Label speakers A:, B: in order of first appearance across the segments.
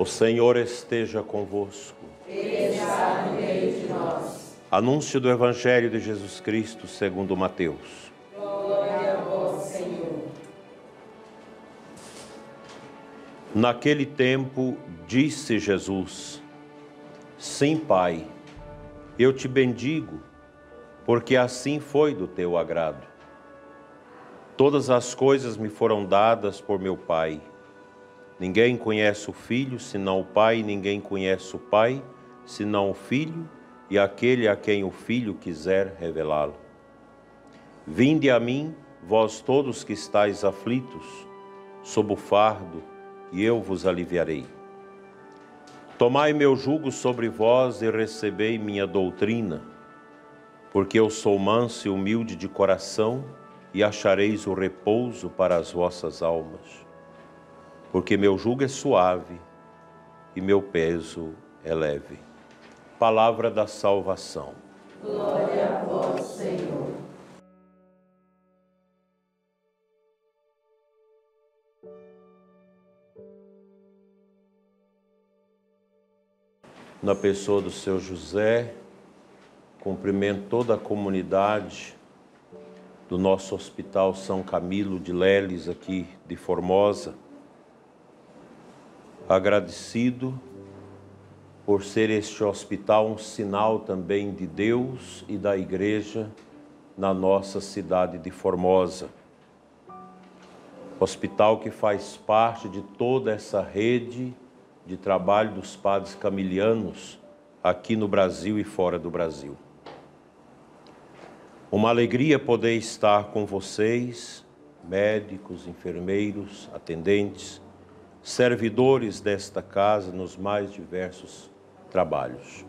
A: O Senhor esteja convosco.
B: Ele está no meio de nós.
A: Anúncio do Evangelho de Jesus Cristo segundo Mateus.
B: Glória a vós, Senhor.
A: Naquele tempo, disse Jesus: Sim, Pai, eu te bendigo, porque assim foi do teu agrado. Todas as coisas me foram dadas por meu Pai. Ninguém conhece o Filho, senão o Pai, e ninguém conhece o Pai, senão o Filho, e aquele a quem o Filho quiser revelá-lo. Vinde a mim, vós todos que estáis aflitos, sob o fardo, e eu vos aliviarei. Tomai meu jugo sobre vós e recebei minha doutrina, porque eu sou manso e humilde de coração, e achareis o repouso para as vossas almas. Porque meu jugo é suave e meu peso é leve. Palavra da salvação.
B: Glória a vós, Senhor.
A: Na pessoa do seu José, cumprimento toda a comunidade do nosso Hospital São Camilo de Leles, aqui de Formosa, agradecido por ser este hospital um sinal também de Deus e da Igreja na nossa cidade de Formosa. Hospital que faz parte de toda essa rede de trabalho dos padres camilianos aqui no Brasil e fora do Brasil. Uma alegria poder estar com vocês, médicos, enfermeiros, atendentes, servidores desta casa nos mais diversos trabalhos.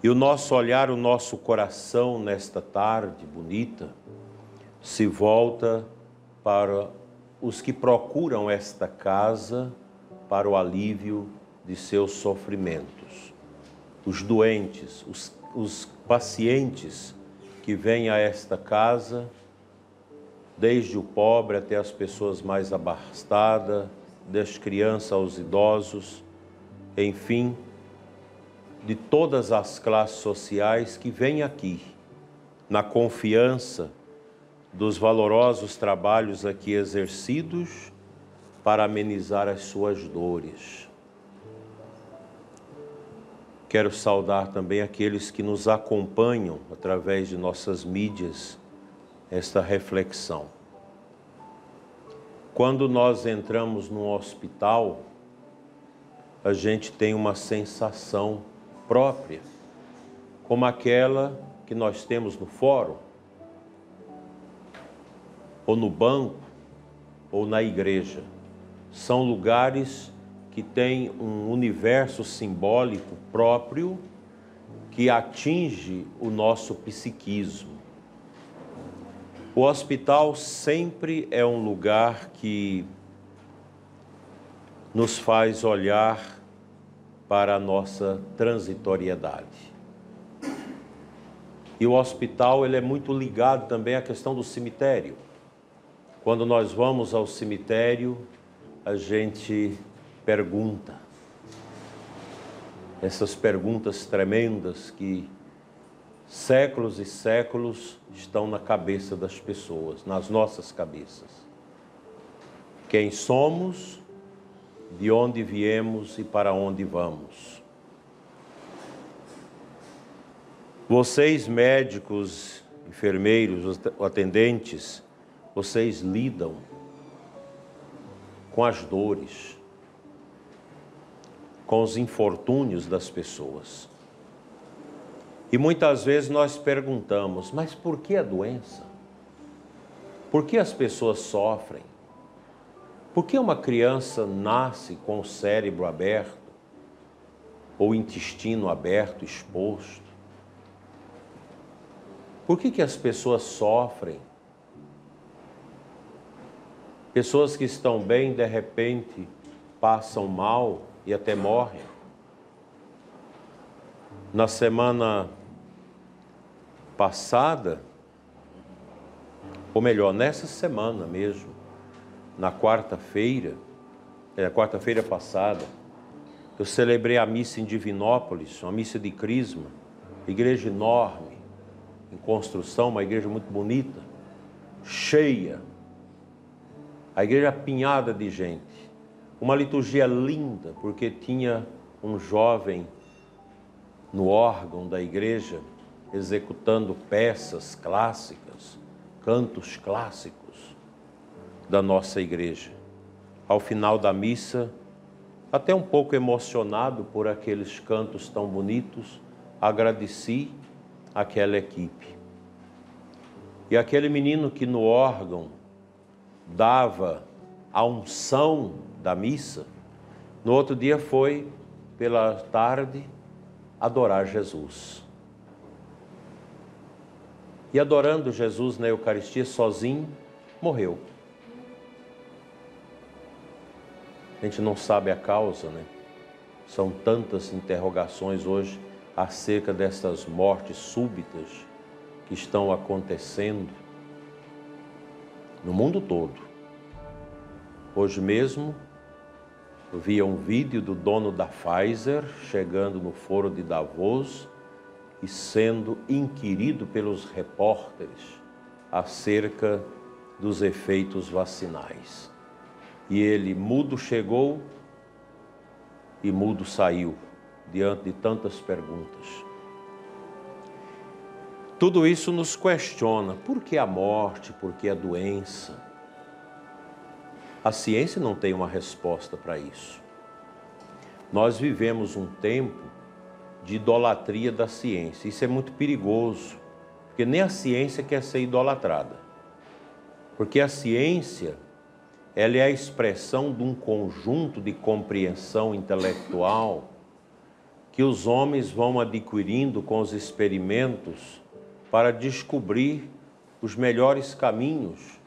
A: E o nosso olhar, o nosso coração nesta tarde bonita se volta para os que procuram esta casa para o alívio de seus sofrimentos. Os doentes, os pacientes que vêm a esta casa, desde o pobre até as pessoas mais abastadas, das crianças aos idosos, enfim, de todas as classes sociais que vêm aqui, na confiança dos valorosos trabalhos aqui exercidos para amenizar as suas dores. Quero saudar também aqueles que nos acompanham através de nossas mídias, esta reflexão. Quando nós entramos num hospital, a gente tem uma sensação própria, como aquela que nós temos no fórum, ou no banco, ou na igreja. São lugares que têm um universo simbólico próprio que atinge o nosso psiquismo. O hospital sempre é um lugar que nos faz olhar para a nossa transitoriedade. E o hospital ele é muito ligado também à questão do cemitério. Quando nós vamos ao cemitério, a gente pergunta. Essas perguntas tremendas que séculos e séculos estão na cabeça das pessoas, nas nossas cabeças. Quem somos, de onde viemos e para onde vamos. Vocês, médicos, enfermeiros, atendentes, vocês lidam com as dores, com os infortúnios das pessoas. E muitas vezes nós perguntamos, mas por que a doença? Por que as pessoas sofrem? Por que uma criança nasce com o cérebro aberto ou o intestino aberto, exposto? Por que as pessoas sofrem? Pessoas que estão bem, de repente, passam mal e até morrem. Na semana passada, ou melhor, nessa semana mesmo, na quarta-feira passada, Eu celebrei a missa em Divinópolis, uma missa de Crisma, igreja enorme, em construção, uma igreja muito bonita, cheia. A igreja apinhada de gente. Uma liturgia linda, porque tinha um jovem no órgão da igreja, executando peças clássicas, cantos clássicos da nossa igreja. Ao final da missa, até um pouco emocionado por aqueles cantos tão bonitos, agradeci àquela equipe. E aquele menino que no órgão dava a unção da missa, no outro dia foi, pela tarde, adorar Jesus. E adorando Jesus na Eucaristia sozinho, morreu. A gente não sabe a causa, né? São tantas interrogações hoje acerca dessas mortes súbitas que estão acontecendo no mundo todo. Hoje mesmo, eu vi um vídeo do dono da Pfizer chegando no foro de Davos e sendo inquirido pelos repórteres acerca dos efeitos vacinais. E ele, mudo chegou e mudo saiu, diante de tantas perguntas. Tudo isso nos questiona. Por que a morte? Por que a doença? A ciência não tem uma resposta para isso. Nós vivemos um tempo de idolatria da ciência. Isso é muito perigoso, porque nem a ciência quer ser idolatrada. Porque a ciência, ela é a expressão de um conjunto de compreensão intelectual que os homens vão adquirindo com os experimentos para descobrir os melhores caminhos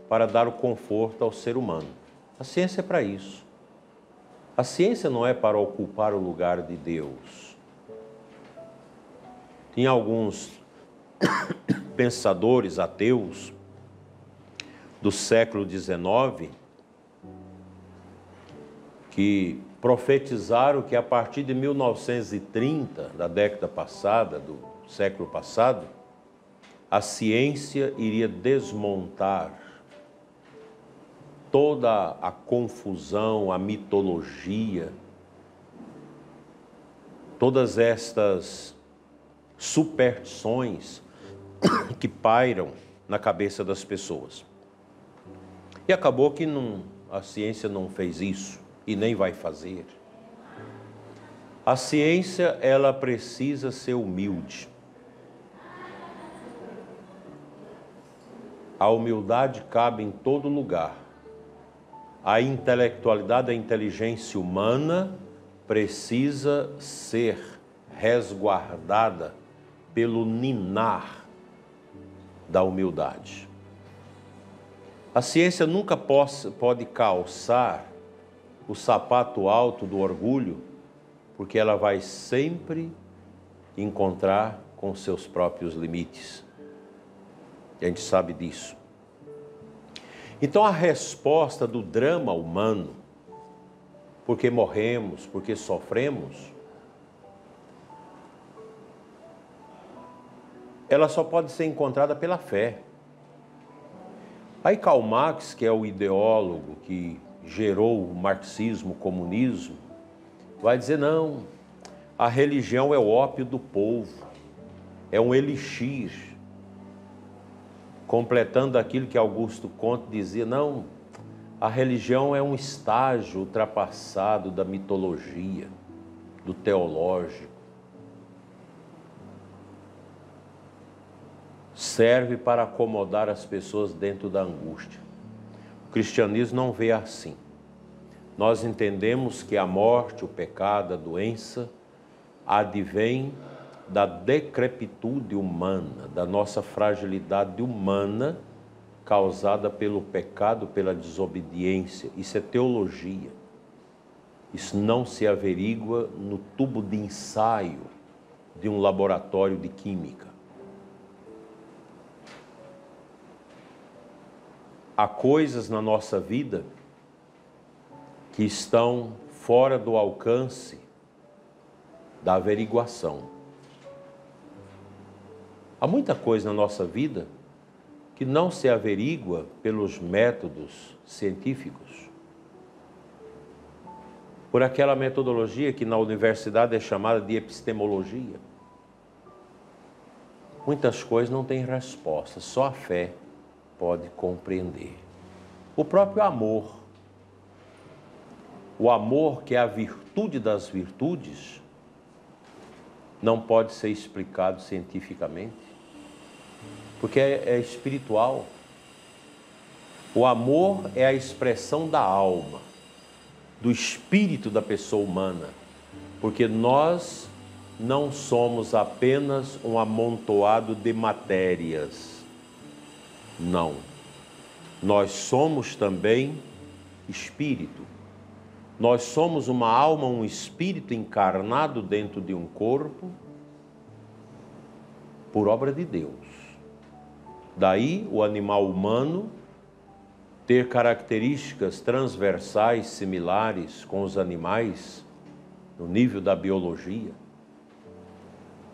A: para dar o conforto ao ser humano. A ciência é para isso. A ciência não é para ocupar o lugar de Deus. Tinha alguns pensadores ateus do século XIX que profetizaram que a partir de 1930, da década passada, do século passado, a ciência iria desmontar toda a confusão, a mitologia, todas estas superstições que pairam na cabeça das pessoas. E acabou que a ciência não fez isso e nem vai fazer. A ciência, ela precisa ser humilde. A humildade cabe em todo lugar. A intelectualidade, a inteligência humana precisa ser resguardada pelo ninar da humildade. A ciência nunca pode calçar o sapato alto do orgulho, porque ela vai sempre encontrar com seus próprios limites. E a gente sabe disso. Então a resposta do drama humano, porque morremos, porque sofremos, ela só pode ser encontrada pela fé. Aí Karl Marx, que é o ideólogo que gerou o marxismo, o comunismo, vai dizer, não, a religião é o ópio do povo, é um elixir, completando aquilo que Augusto Comte dizia, não, a religião é um estágio ultrapassado da mitologia, do teológico. Serve para acomodar as pessoas dentro da angústia. O cristianismo não vê assim. Nós entendemos que a morte, o pecado, a doença, advém da decrepitude humana, da nossa fragilidade humana causada pelo pecado, pela desobediência. Isso é teologia. Isso não se averigua no tubo de ensaio de um laboratório de química. Há coisas na nossa vida que estão fora do alcance da averiguação. Há muita coisa na nossa vida que não se averigua pelos métodos científicos. Por aquela metodologia que na universidade é chamada de epistemologia. Muitas coisas não têm resposta, só a fé pode compreender. O próprio amor. O amor, que é a virtude das virtudes, não pode ser explicado cientificamente, porque é espiritual. O amor é a expressão da alma, do espírito da pessoa humana, porque nós não somos apenas um amontoado de matérias. Não. Nós somos também espírito. Nós somos uma alma, um espírito encarnado dentro de um corpo por obra de Deus. Daí o animal humano ter características transversais similares com os animais no nível da biologia,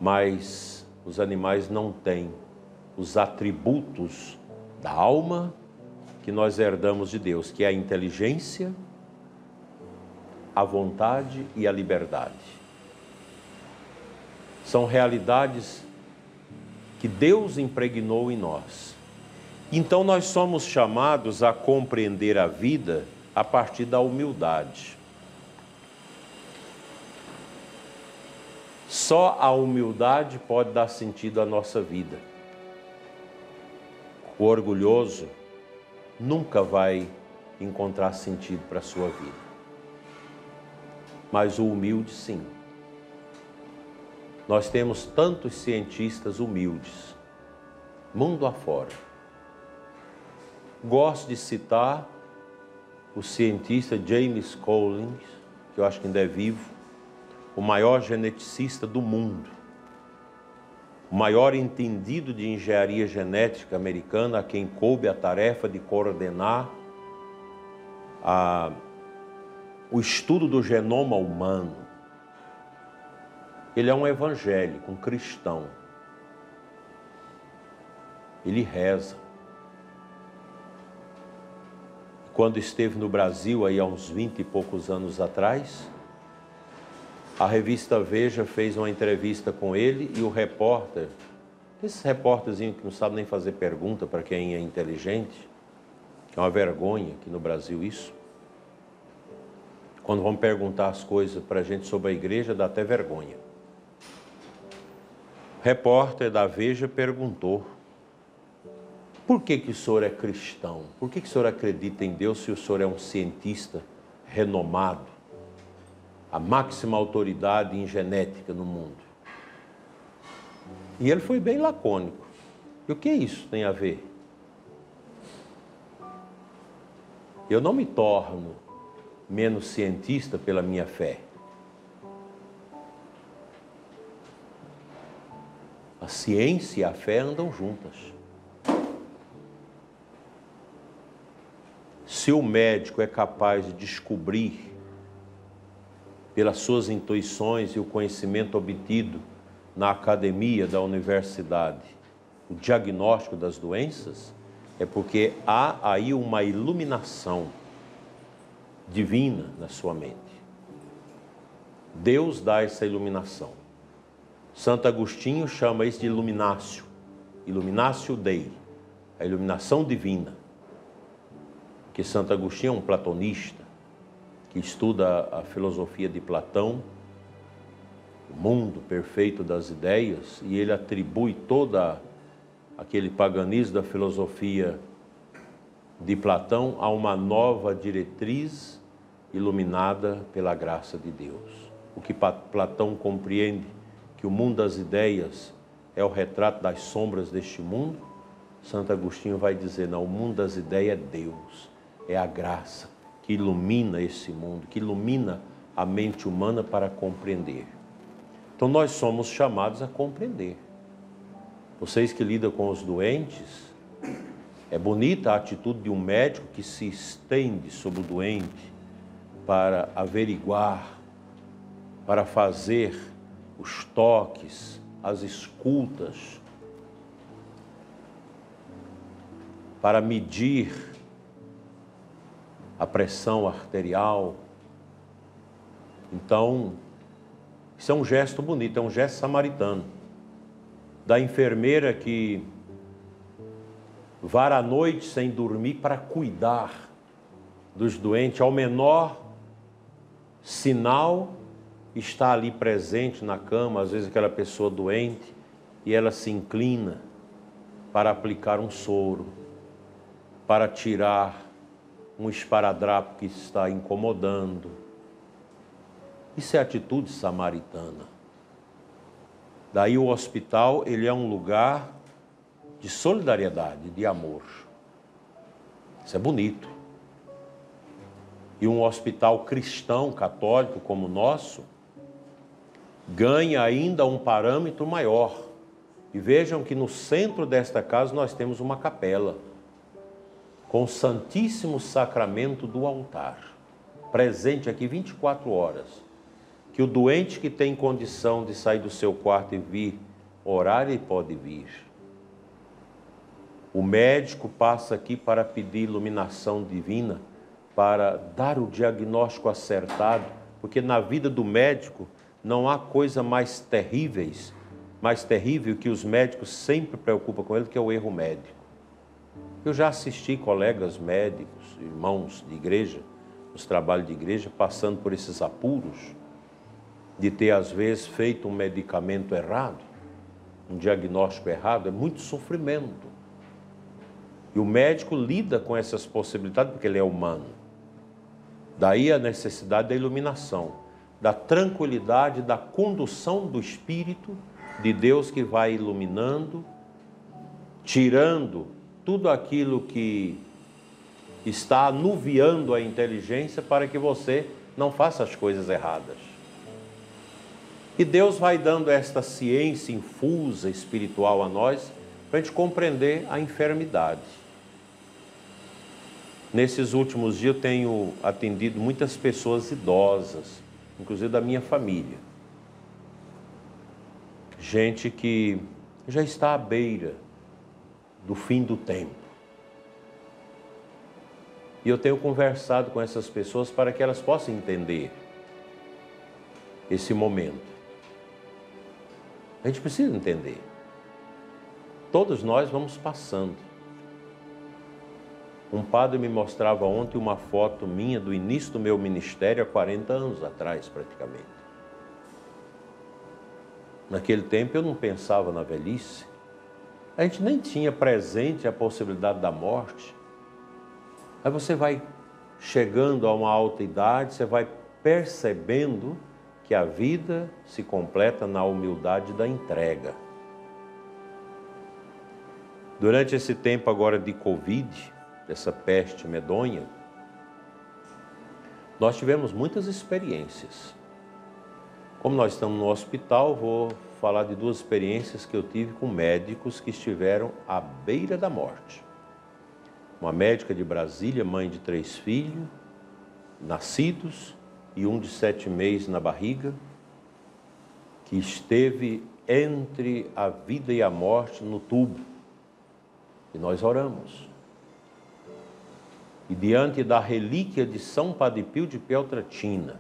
A: mas os animais não têm os atributos da alma que nós herdamos de Deus, que é a inteligência, a vontade e a liberdade. São realidades que Deus impregnou em nós. Então nós somos chamados a compreender a vida a partir da humildade. Só a humildade pode dar sentido à nossa vida. O orgulhoso nunca vai encontrar sentido para a sua vida. Mas o humilde, sim. Nós temos tantos cientistas humildes, mundo afora. Gosto de citar o cientista James Collins, que eu acho que ainda é vivo, o maior geneticista do mundo, o maior entendido de engenharia genética americana, a quem coube a tarefa de coordenar o estudo do genoma humano. Ele é um evangélico, um cristão. Ele reza. Quando esteve no Brasil, aí há uns 20 e poucos anos atrás, a revista Veja fez uma entrevista com ele e o repórter, esses repórterzinhos que não sabem nem fazer pergunta para quem é inteligente, que é uma vergonha aqui no Brasil isso. Quando vão perguntar as coisas para a gente sobre a igreja, dá até vergonha. O repórter da Veja perguntou: por que o senhor é cristão? Por que o senhor acredita em Deus se o senhor é um cientista renomado? A máxima autoridade em genética no mundo. E ele foi bem lacônico. E o que isso tem a ver? Eu não me torno menos cientista pela minha fé. A ciência e a fé andam juntas. Se o médico é capaz de descobrir, pelas suas intuições e o conhecimento obtido na academia da universidade, o diagnóstico das doenças, é porque há aí uma iluminação divina na sua mente. Deus dá essa iluminação. Santo Agostinho chama isso de iluminatio, iluminatio Dei, a iluminação divina. Que Santo Agostinho é um platonista, que estuda a filosofia de Platão, o mundo perfeito das ideias, e ele atribui todo aquele paganismo da filosofia de Platão a uma nova diretriz iluminada pela graça de Deus. O que Platão compreende, que o mundo das ideias é o retrato das sombras deste mundo, Santo Agostinho vai dizer: não, o mundo das ideias é Deus, é a graça que ilumina esse mundo, que ilumina a mente humana para compreender. Então nós somos chamados a compreender. Vocês que lidam com os doentes, é bonita a atitude de um médico que se estende sobre o doente, para averiguar, para fazer os toques, as escutas, para medir a pressão arterial. Então, isso é um gesto bonito, é um gesto samaritano, da enfermeira que vara a noite sem dormir para cuidar dos doentes. Ao menor sinal, está ali presente na cama, às vezes aquela pessoa doente, e ela se inclina para aplicar um soro, para tirar um esparadrapo que está incomodando. Isso é atitude samaritana. Daí o hospital, ele é um lugar de solidariedade, de amor. Isso é bonito. E um hospital cristão, católico como o nosso, ganha ainda um parâmetro maior. E vejam que no centro desta casa nós temos uma capela, com o Santíssimo Sacramento do altar, presente aqui 24 horas, que o doente que tem condição de sair do seu quarto e vir orar, ele pode vir. O médico passa aqui para pedir iluminação divina, para dar o diagnóstico acertado, porque na vida do médico não há coisa mais terrível que os médicos sempre preocupam com ele, que é o erro médico. Eu já assisti colegas médicos, irmãos de igreja, nos trabalhos de igreja, passando por esses apuros de ter, às vezes, feito um medicamento errado, um diagnóstico errado. É muito sofrimento. E o médico lida com essas possibilidades porque ele é humano. Daí a necessidade da iluminação, da tranquilidade, da condução do Espírito de Deus que vai iluminando, tirando tudo aquilo que está anuviando a inteligência para que você não faça as coisas erradas. E Deus vai dando esta ciência infusa espiritual a nós para a gente compreender a enfermidade. Nesses últimos dias eu tenho atendido muitas pessoas idosas, inclusive da minha família. Gente que já está à beira do fim do tempo. E eu tenho conversado com essas pessoas para que elas possam entender esse momento. A gente precisa entender. Todos nós vamos passando. Um padre me mostrava ontem uma foto minha do início do meu ministério há 40 anos atrás, praticamente. Naquele tempo eu não pensava na velhice. A gente nem tinha presente a possibilidade da morte. Aí você vai chegando a uma alta idade, você vai percebendo que a vida se completa na humildade da entrega. Durante esse tempo agora de Covid, dessa peste medonha, nós tivemos muitas experiências. Como nós estamos no hospital, vou falar de duas experiências que eu tive com médicos que estiveram à beira da morte. Uma médica de Brasília, mãe de 3 filhos, nascidos, e um de 7 meses na barriga, que esteve entre a vida e a morte no tubo. E nós oramos. E diante da relíquia de São Padre Pio de Peltrautina,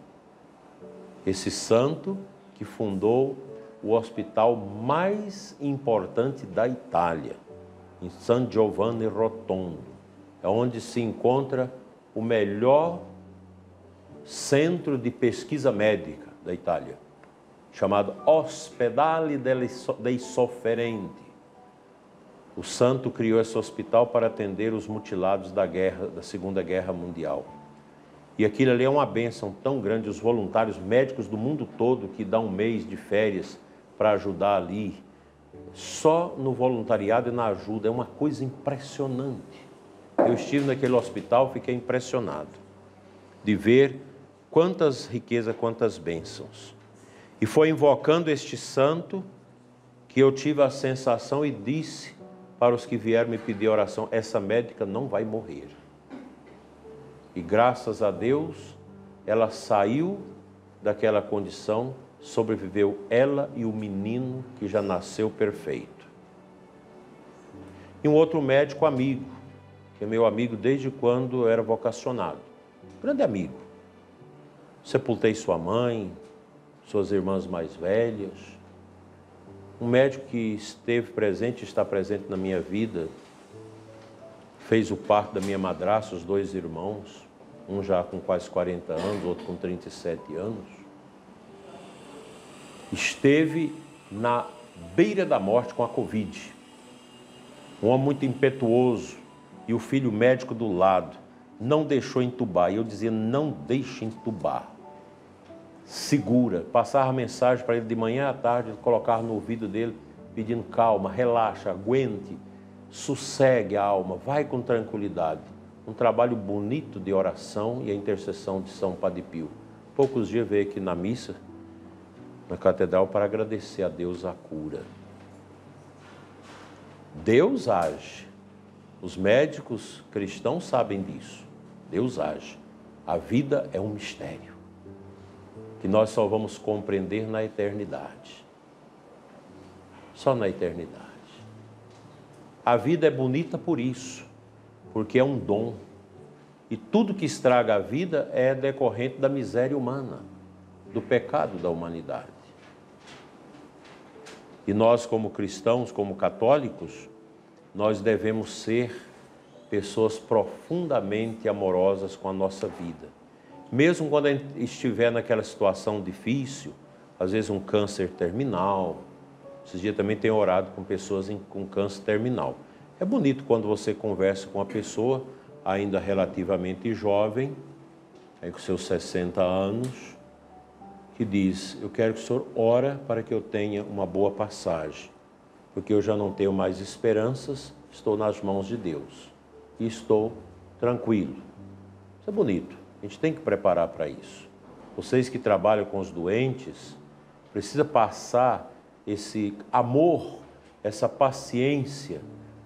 A: esse santo que fundou o hospital mais importante da Itália, em San Giovanni Rotondo, é onde se encontra o melhor centro de pesquisa médica da Itália, chamado Ospedale dei Sofferenti. O santo criou esse hospital para atender os mutilados da Segunda Guerra Mundial. E aquilo ali é uma bênção tão grande, os voluntários médicos do mundo todo que dão um mês de férias para ajudar ali, só no voluntariado e na ajuda, é uma coisa impressionante. Eu estive naquele hospital, fiquei impressionado de ver quantas riquezas, quantas bênçãos. E foi invocando este santo que eu tive a sensação e disse para os que vieram me pedir oração, essa médica não vai morrer. E graças a Deus, ela saiu daquela condição, sobreviveu ela e o menino que já nasceu perfeito. E um outro médico amigo, que é meu amigo desde quando eu era vocacionado, grande amigo. Sepultei sua mãe, suas irmãs mais velhas. Um médico que esteve presente, está presente na minha vida, fez o parto da minha madrasta, os dois irmãos, um já com quase 40 anos, outro com 37 anos. Esteve na beira da morte com a Covid. Um homem muito impetuoso e o filho médico do lado não deixou entubar. E eu dizia, não deixe entubar. Segura. Passava mensagem para ele de manhã à tarde, colocar no ouvido dele, pedindo calma, relaxa, aguente, sossegue a alma, vai com tranquilidade. Um trabalho bonito de oração e a intercessão de São Padre Pio. Poucos dias veio aqui na missa, na catedral, para agradecer a Deus a cura. Deus age. Os médicos cristãos sabem disso. Deus age. A vida é um mistério que nós só vamos compreender na eternidade. Só na eternidade. A vida é bonita por isso, porque é um dom. E tudo que estraga a vida é decorrente da miséria humana, do pecado da humanidade. E nós, como cristãos, como católicos, nós devemos ser pessoas profundamente amorosas com a nossa vida. Mesmo quando a gente estiver naquela situação difícil, às vezes um câncer terminal. Esses dias também tenho orado com pessoas com câncer terminal. É bonito quando você conversa com uma pessoa ainda relativamente jovem, aí com seus 60 anos, que diz, eu quero que o senhor ore para que eu tenha uma boa passagem, porque eu já não tenho mais esperanças, estou nas mãos de Deus e estou tranquilo. Isso é bonito, a gente tem que preparar para isso. Vocês que trabalham com os doentes, precisa passar esse amor, essa paciência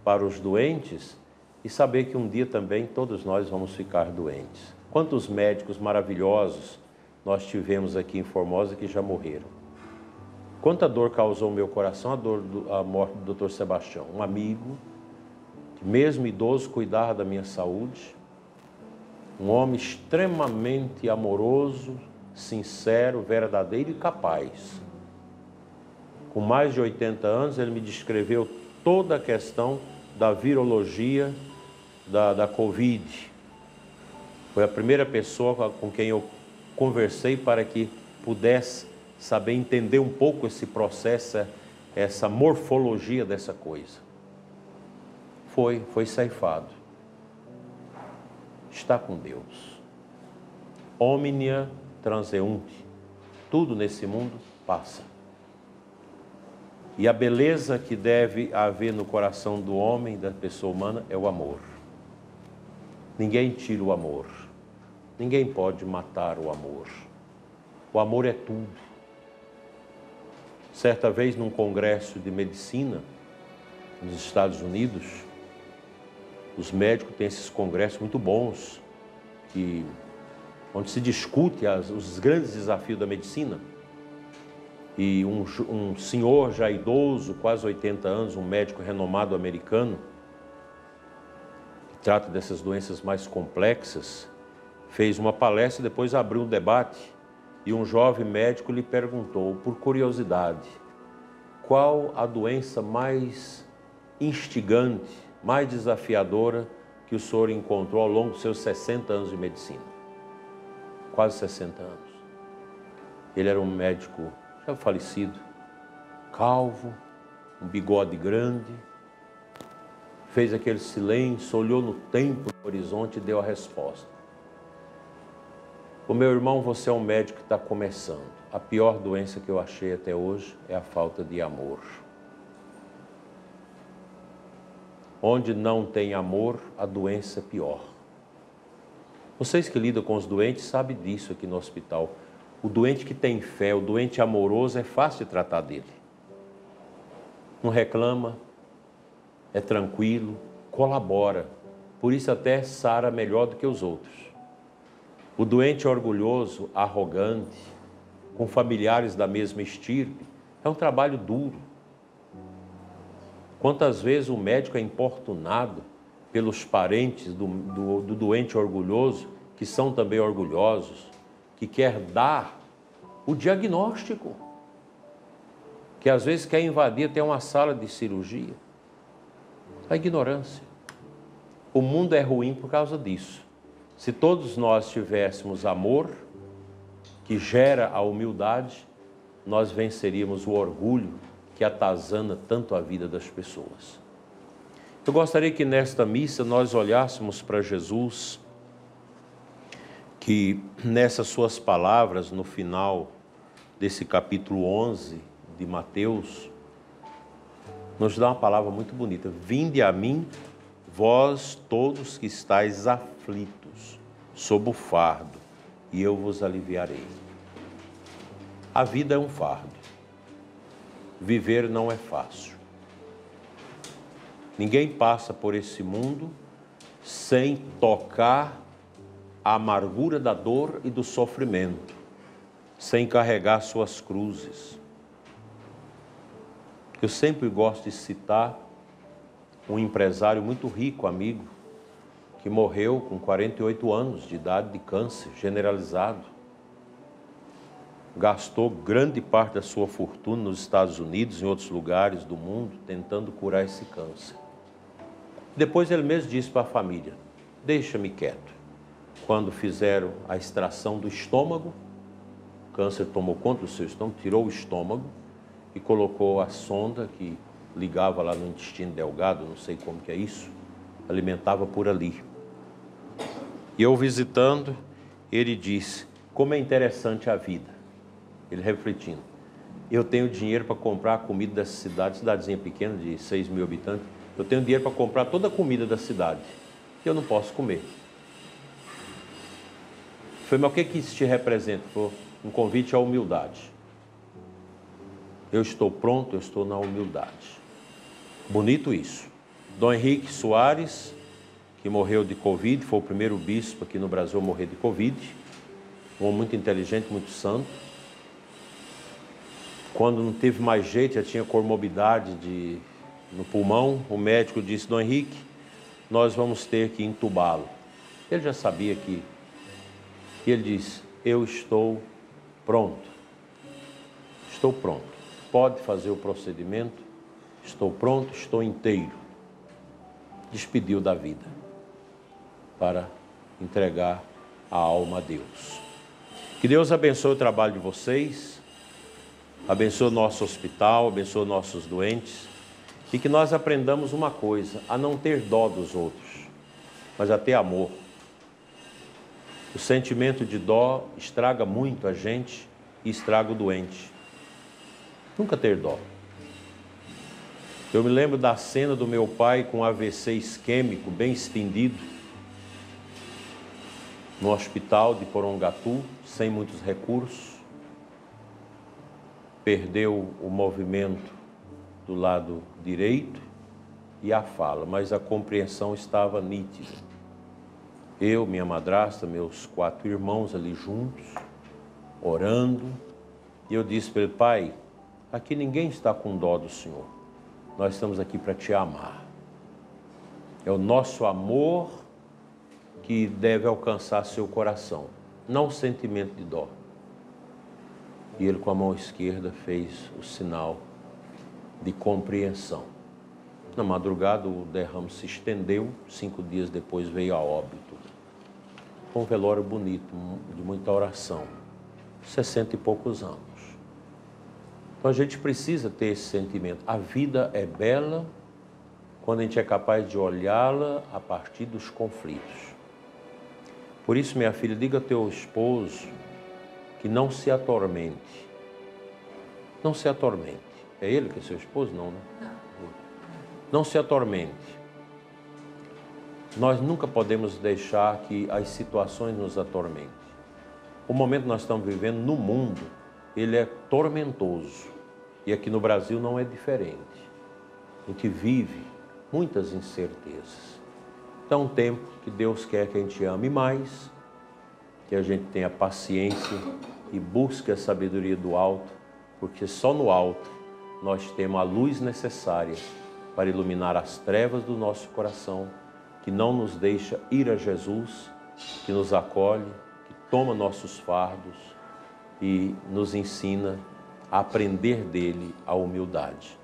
A: para os doentes e saber que um dia também todos nós vamos ficar doentes. Quantos médicos maravilhosos nós tivemos aqui em Formosa que já morreram. Quanta dor causou no meu coração a morte do Dr. Sebastião, um amigo que mesmo idoso cuidava da minha saúde, um homem extremamente amoroso, sincero, verdadeiro e capaz. Com mais de 80 anos, ele me descreveu toda a questão da virologia da Covid. Foi a primeira pessoa com quem eu conversei para que pudesse saber entender um pouco esse processo, essa morfologia dessa coisa. Foi ceifado. Está com Deus. Omnia transeunte. Tudo nesse mundo passa. E a beleza que deve haver no coração do homem, da pessoa humana, é o amor. Ninguém tira o amor. Ninguém pode matar o amor. O amor é tudo. Certa vez, num congresso de medicina, nos Estados Unidos, os médicos têm esses congressos muito bons, onde se discute os grandes desafios da medicina. E um senhor já idoso, quase 80 anos, um médico renomado americano, que trata dessas doenças mais complexas, fez uma palestra e depois abriu um debate. E um jovem médico lhe perguntou, por curiosidade, qual a doença mais instigante, mais desafiadora que o senhor encontrou ao longo dos seus 60 anos de medicina? Quase 60 anos. Ele era um médico já falecido, calvo, um bigode grande, fez aquele silêncio, olhou no tempo, no horizonte e deu a resposta. O meu irmão, você é um médico que está começando. A pior doença que eu achei até hoje é a falta de amor. Onde não tem amor, a doença é pior. Vocês que lidam com os doentes sabem disso aqui no hospital. O doente que tem fé, o doente amoroso, é fácil de tratar dele. Não reclama, é tranquilo, colabora. Por isso até sara melhor do que os outros. O doente orgulhoso, arrogante, com familiares da mesma estirpe, é um trabalho duro. Quantas vezes o médico é importunado pelos parentes do doente orgulhoso, que são também orgulhosos, que quer dar o diagnóstico, que às vezes quer invadir até uma sala de cirurgia. A ignorância. O mundo é ruim por causa disso. Se todos nós tivéssemos amor, que gera a humildade, nós venceríamos o orgulho que atazana tanto a vida das pessoas. Eu gostaria que nesta missa nós olhássemos para Jesus, que nessas suas palavras, no final desse capítulo 11 de Mateus, nos dá uma palavra muito bonita. Vinde a mim, vós todos que estáis aflitos, sob o fardo, e eu vos aliviarei. A vida é um fardo. Viver não é fácil. Ninguém passa por esse mundo sem tocar a amargura da dor e do sofrimento, sem carregar suas cruzes. Eu sempre gosto de citar um empresário muito rico, amigo, que morreu com 48 anos de idade de câncer generalizado. Gastou grande parte da sua fortuna nos Estados Unidos e em outros lugares do mundo tentando curar esse câncer. Depois ele mesmo disse para a família: deixa-me quieto. Quando fizeram a extração do estômago, o câncer tomou conta do seu estômago, tirou o estômago e colocou a sonda que ligava lá no intestino delgado, não sei como que é isso, alimentava por ali. E eu visitando, ele disse: como é interessante a vida. Ele refletindo: eu tenho dinheiro para comprar a comida dessa cidade, cidadezinha pequena de 6 mil habitantes, eu tenho dinheiro para comprar toda a comida da cidade, que eu não posso comer. Foi, mas o que isso te representa? Foi um convite à humildade. Eu estou pronto, eu estou na humildade. Bonito isso. Dom Henrique Soares, que morreu de Covid, foi o primeiro bispo aqui no Brasil a morrer de Covid, um homem muito inteligente, muito santo. Quando não teve mais jeito, já tinha comorbidade no pulmão, o médico disse: Dom Henrique, nós vamos ter que entubá-lo. Ele já sabia que... E ele disse: eu estou pronto. Estou pronto. Pode fazer o procedimento. Estou pronto, estou inteiro. Despediu da vida para entregar a alma a Deus. Que Deus abençoe o trabalho de vocês, abençoe o nosso hospital, abençoe nossos doentes, e que nós aprendamos uma coisa: a não ter dó dos outros, mas a ter amor. O sentimento de dó estraga muito a gente e estraga o doente. Nunca ter dó. Eu me lembro da cena do meu pai com AVC isquêmico bem estendido, no hospital de Porongatu, sem muitos recursos. Perdeu o movimento do lado direito e a fala, mas a compreensão estava nítida. Eu, minha madrasta, meus 4 irmãos ali juntos, orando, e eu disse para ele: pai, aqui ninguém está com dó do Senhor, nós estamos aqui para te amar. É o nosso amor que deve alcançar seu coração, não o sentimento de dó. E ele com a mão esquerda fez o sinal de compreensão. Na madrugada o derrame se estendeu, 5 dias depois veio a óbito. Um velório bonito, de muita oração, 60 e poucos anos. Então a gente precisa ter esse sentimento. A vida é bela quando a gente é capaz de olhá-la a partir dos conflitos. Por isso, minha filha, diga ao teu esposo que não se atormente. Não se atormente. É ele que é seu esposo? Não, né? Não se atormente. Nós nunca podemos deixar que as situações nos atormentem. O momento que nós estamos vivendo no mundo, ele é tormentoso. E aqui no Brasil não é diferente. A gente vive muitas incertezas. Então é um tempo que Deus quer que a gente ame mais, que a gente tenha paciência e busque a sabedoria do alto, porque só no alto nós temos a luz necessária para iluminar as trevas do nosso coração, que não nos deixa ir a Jesus, que nos acolhe, que toma nossos fardos e nos ensina a aprender dele a humildade.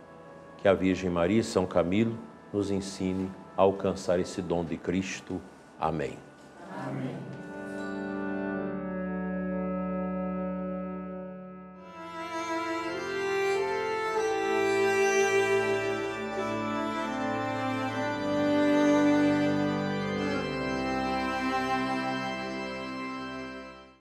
A: Que a Virgem Maria e São Camilo nos ensine a alcançar esse dom de Cristo. Amém.
B: Amém.